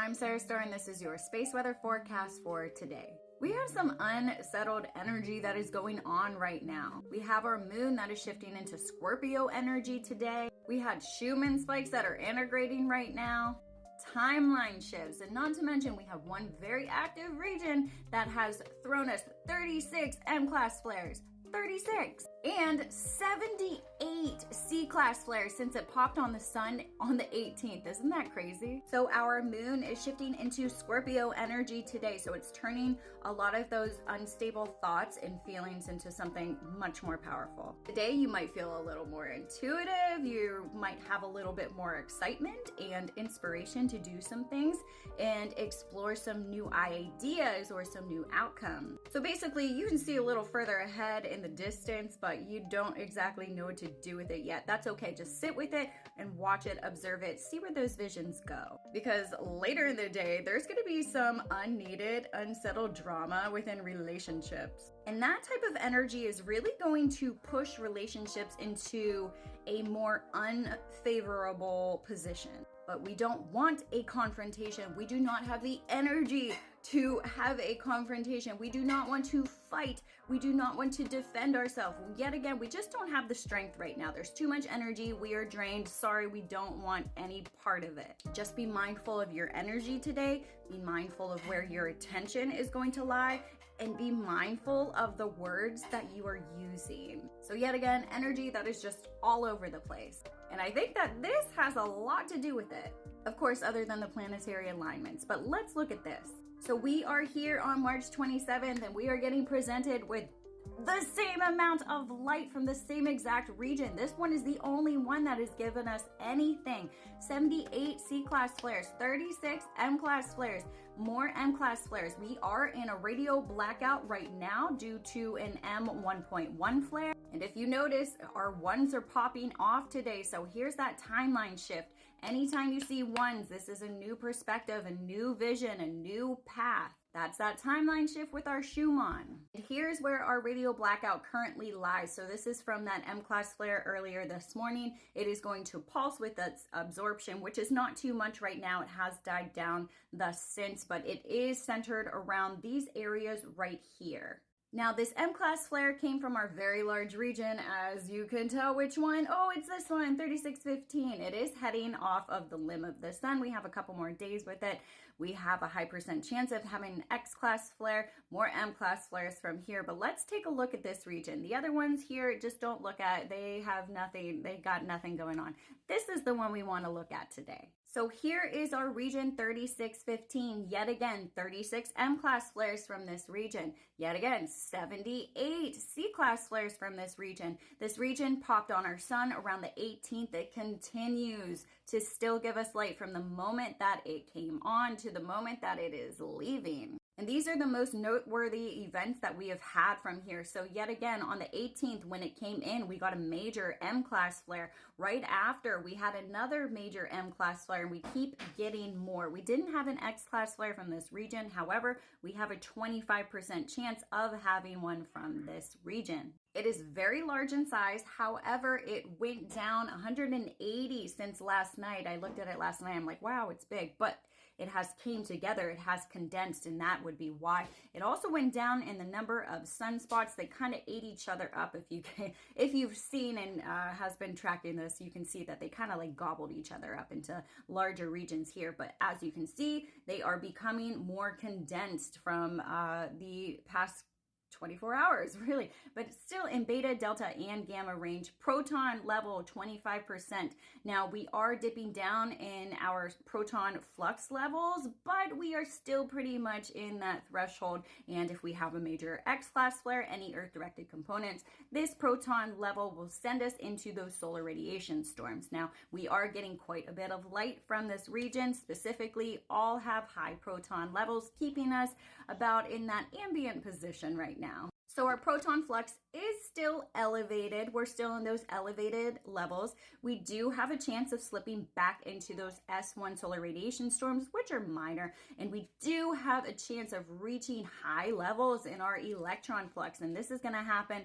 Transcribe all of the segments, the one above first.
I'm Sarah Starr, and this is your space weather forecast for today. We have some unsettled energy that is going on right now. We have our moon that is shifting into Scorpio energy today. We had Schumann spikes that are integrating right now. Timeline shifts, and not to mention we have one very active region that has thrown us 36 M-class flares. 36 and 78 C-class flares since it popped on the sun on the 18th. Isn't that crazy? So our moon is shifting into Scorpio energy today. So it's turning a lot of those unstable thoughts and feelings into something much more powerful. Today you might feel a little more intuitive. You might have a little bit more excitement and inspiration to do some things and explore some new ideas or some new outcomes. So basically you can see a little further ahead in the distance, but you don't exactly know what to do with it yet. That's okay. Just sit with it and watch it, observe it, see where those visions go. Because later in the day, there's going to be some unneeded, unsettled drama within relationships. And that type of energy is really going to push relationships into a more unfavorable position. But we don't want a confrontation. We do not have the energy to have a confrontation. We do not want to fight. We do not want to defend ourselves. Yet again, we just don't have the strength right now. There's too much energy. We are drained. Sorry, we don't want any part of it. Just be mindful of your energy today. Be mindful of where your attention is going to lie, and be mindful of the words that you are using. So yet again, energy that is just all over the place. And I think that this has a lot to do with it. Of course, other than the planetary alignments, but let's look at this. So we are here on March 27th, and we are getting presented with the same amount of light from the same exact region. This one is the only one that has given us anything. 78 C-class flares, 36 M-class flares, more M-class flares. We are in a radio blackout right now due to an M1.1 flare. And if you notice, our ones are popping off today. So here's that timeline shift. Anytime you see ones, this is a new perspective, a new vision, a new path. That's that timeline shift with our Schumann. And here's where our radio blackout currently lies. So this is from that M-class flare earlier this morning. It is going to pulse with its absorption, which is not too much right now. It has died down thus since, but it is centered around these areas right here. Now, this M-class flare came from our very large region, as you can tell which one. Oh, it's this one, 3615. It is heading off of the limb of the sun. We have a couple more days with it. We have a high percent chance of having an X-class flare, more M-class flares from here. But let's take a look at this region. The other ones here, just don't look at. They have nothing. They got nothing going on. This is the one we want to look at today. So here is our region 3615. Yet again, 36 M-class flares from this region. Yet again, 78 C-class flares from this region. This region popped on our sun around the 18th. It continues to still give us light from the moment that it came on to the moment that it is leaving. And these are the most noteworthy events that we have had from here. So yet again, on the 18th, when it came in, we got a major M-class flare. Right after, we had another major M-class flare, and we keep getting more. We didn't have an X-class flare from this region. However, we have a 25% chance of having one from this region. It is very large in size. However, it went down 180 since last night. I looked at it last night. I'm like, wow, it's big. But it has came together, it has condensed, and that would be why. It also went down in the number of sunspots. They kind of ate each other up. If you've seen and has been tracking this, you can see that they kind of like gobbled each other up into larger regions here. But as you can see, they are becoming more condensed from the past 24 hours, really, but still in beta, delta, and gamma range. Proton level 25%. Now we are dipping down in our proton flux levels, but we are still pretty much in that threshold. And if we have a major X-class flare, any Earth-directed components, this proton level will send us into those solar radiation storms. Now we are getting quite a bit of light from this region. Specifically, all have high proton levels, keeping us about in that ambient position right now. So our proton flux is still elevated. We're still in those elevated levels. We do have a chance of slipping back into those S1 solar radiation storms, which are minor. And we do have a chance of reaching high levels in our electron flux. And this is going to happen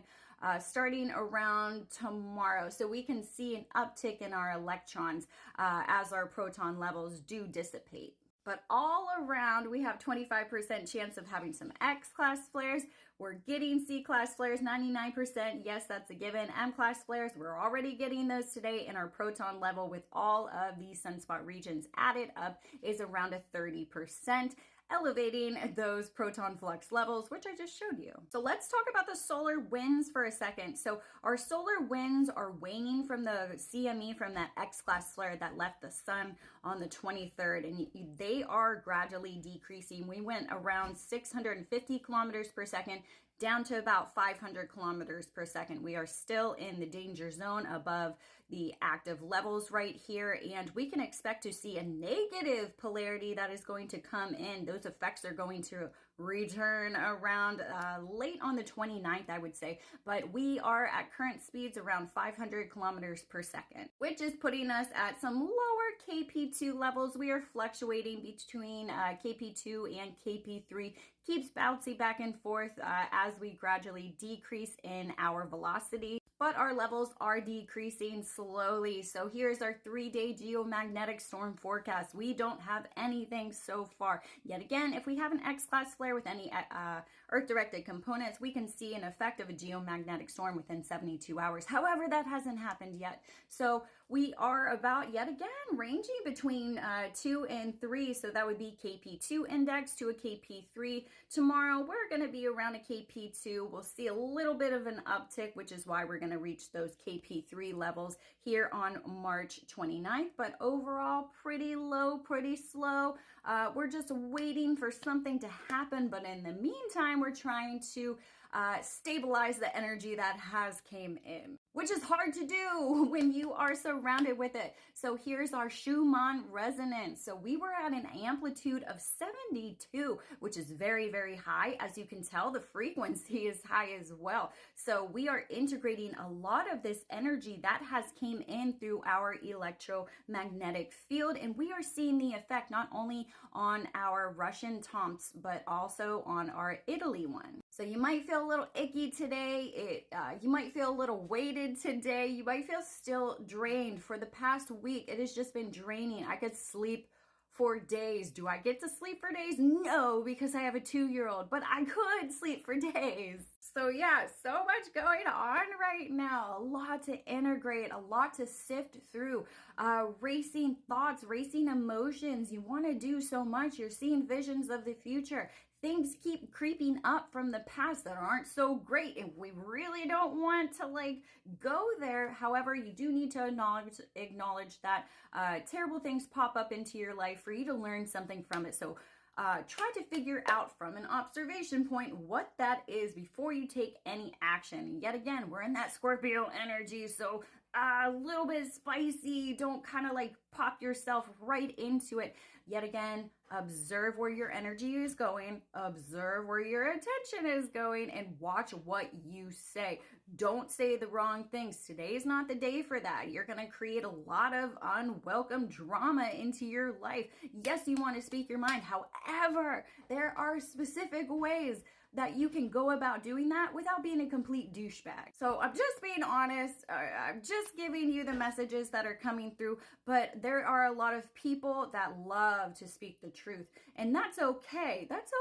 starting around tomorrow. So we can see an uptick in our electrons as our proton levels do dissipate. But all around, we have 25% chance of having some X-class flares. We're getting C-class flares, 99%. Yes, that's a given. M-class flares, we're already getting those today, and our proton level with all of these sunspot regions added up is around a 30%. Elevating those proton flux levels, which I just showed you. So let's talk about the solar winds for a second. So our solar winds are waning from the CME, from that X-class flare that left the sun on the 23rd, and they are gradually decreasing. We went around 650 kilometers per second down to about 500 kilometers per second. We are still in the danger zone above the active levels right here, and we can expect to see a negative polarity that is going to come in. Those effects are going to return around late on the 29th, I would say, but we are at current speeds around 500 kilometers per second, which is putting us at some lower KP2 levels. We are fluctuating between KP2 and KP3, keeps bouncing back and forth as we gradually decrease in our velocity. But our levels are decreasing slowly. So here's our 3-day geomagnetic storm forecast. We don't have anything so far. Yet again, if we have an X-class flare with any Earth-directed components, we can see an effect of a geomagnetic storm within 72 hours. However, that hasn't happened yet. So we are about, yet again, ranging between 2 and 3. So that would be KP2 index to a KP3. Tomorrow, we're going to be around a KP2. We'll see a little bit of an uptick, which is why we're going to reach those KP3 levels here on March 29th. But overall, pretty low, pretty slow. We're just waiting for something to happen. But in the meantime, we're trying to stabilize the energy that has came in, which is hard to do when you are surrounded with it. So here's our Schumann resonance. So we were at an amplitude of 72, which is very, very high. As you can tell, the frequency is high as well. So we are integrating a lot of this energy that has came in through our electromagnetic field. And we are seeing the effect not only on our Russian TOMPs, but also on our Italy one. So you might feel a little icky today. You might feel a little weighted today. You might feel still drained. For the past week, it has just been draining. I could sleep for days. Do I get to sleep for days? No, because I have a 2-year-old, but I could sleep for days. So yeah, so much going on right now. A lot to integrate, a lot to sift through. Racing thoughts, racing emotions. You want to do so much. You're seeing visions of the future. Things keep creeping up from the past that aren't so great, and we really don't want to go there. However, you do need to acknowledge that terrible things pop up into your life for you to learn something from it. So try to figure out from an observation point what that is before you take any action. And yet again, we're in that Scorpio energy, so a little bit spicy. Don't kind of pop yourself right into it. Yet again, observe where your energy is going, observe where your attention is going, and watch what you say. Don't say the wrong things. Today is not the day for that. You're going to create a lot of unwelcome drama into your life. Yes, you want to speak your mind. However, there are specific ways that you can go about doing that without being a complete douchebag. So I'm just being honest. I'm just giving you the messages that are coming through, but there are a lot of people that love to speak the truth, and that's okay. That's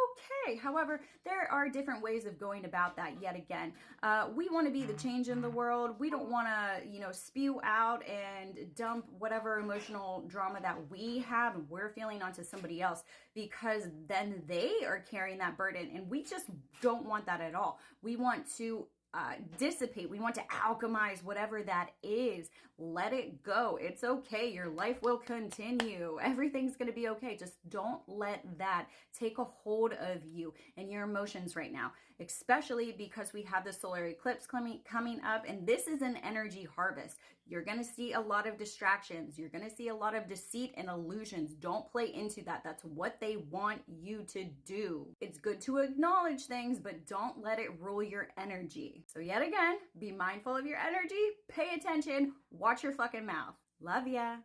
okay. However, there are different ways of going about that. Yet again, we want to be the change in the world. We don't want to, spew out and dump whatever emotional drama that we have and we're feeling onto somebody else, because then they are carrying that burden, and we just don't want that at all. We want to dissipate. We want to alchemize whatever that is. Let it go. It's okay. Your life will continue. Everything's going to be okay. Just don't let that take a hold of you and your emotions right now, especially because we have the solar eclipse coming up, and this is an energy harvest. You're going to see a lot of distractions. You're going to see a lot of deceit and illusions. Don't play into that. That's what they want you to do. It's good to acknowledge things, but don't let it rule your energy. So yet again, be mindful of your energy, pay attention, watch your fucking mouth. Love ya.